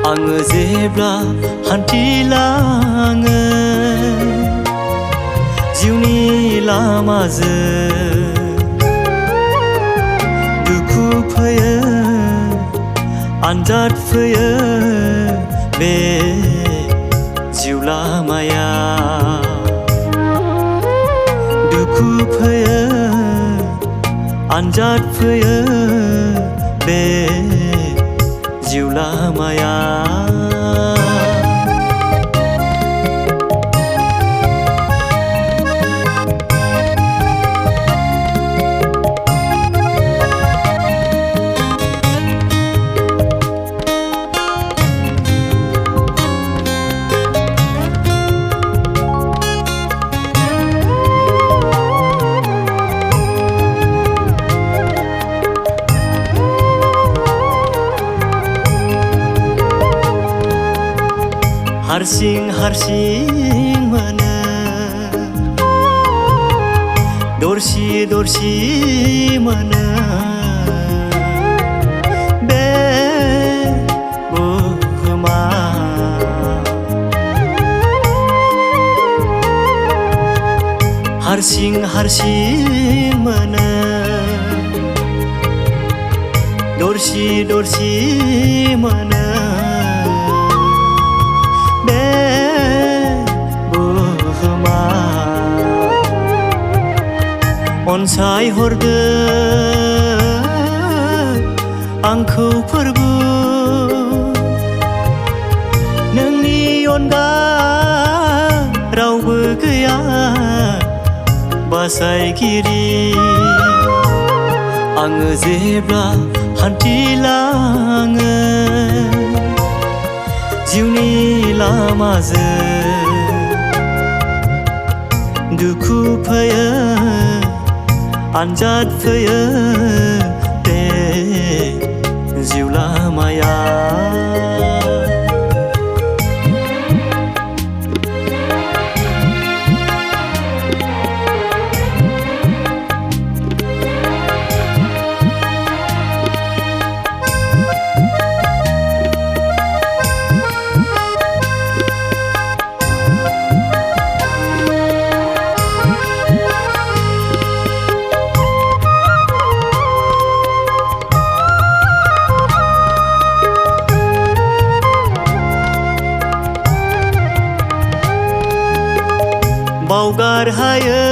आङो जेब्ला हान्थिलाङो जिउनि लामाजों दुखु फैयो आनजाद फैयो बे जिउ लामाया दुखु फैयो आनजाद फैयो बे जिउ लामाया हारसिं हारसिं मोनो दरसि दरसि मोनो बे बुहुमा हारसिं हारसिं मोनो दरसि दरसि मोनो अनसाय हरदो आंखौ प्रभु नोंनि अनगा रावबो गैया बासायगिरि आङो जेब्ला हान्थिलाङो जिउनि लामाजों दुखु फैयो आनजाद फैयो बे जिउ लामाया बावगार हायै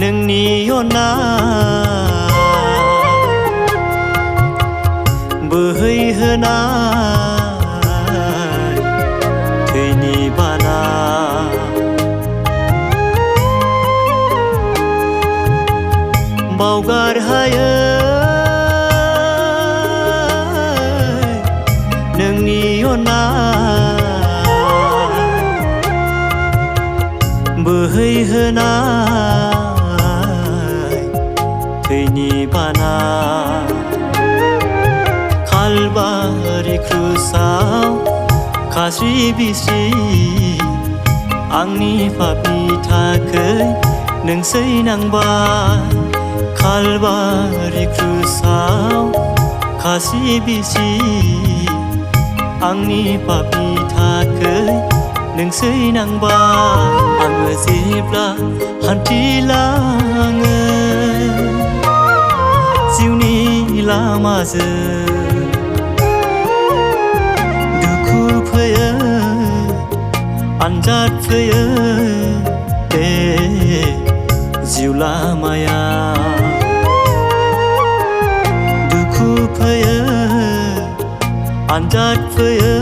नोंनि अननाय बोहैहोनाय थैनि बाना बावगार हायै नोंनि अननाय बोहैहोनाय थैनि बाना कालबारि क्रुसाव खास्रि बिस्रि आंनि पापनि थाखै नों सैनांबाय कालबारि क्रुसाव खास्रि बिस्रि आंनि पापनि थाखै नों सैनांबाय आङो जेब्ला हान्थिलाङो जिउनि लामाजों दुखु फैयो आनजाद फैयो बे जिउ लामाया दुखु फैयो आनजाद फैयो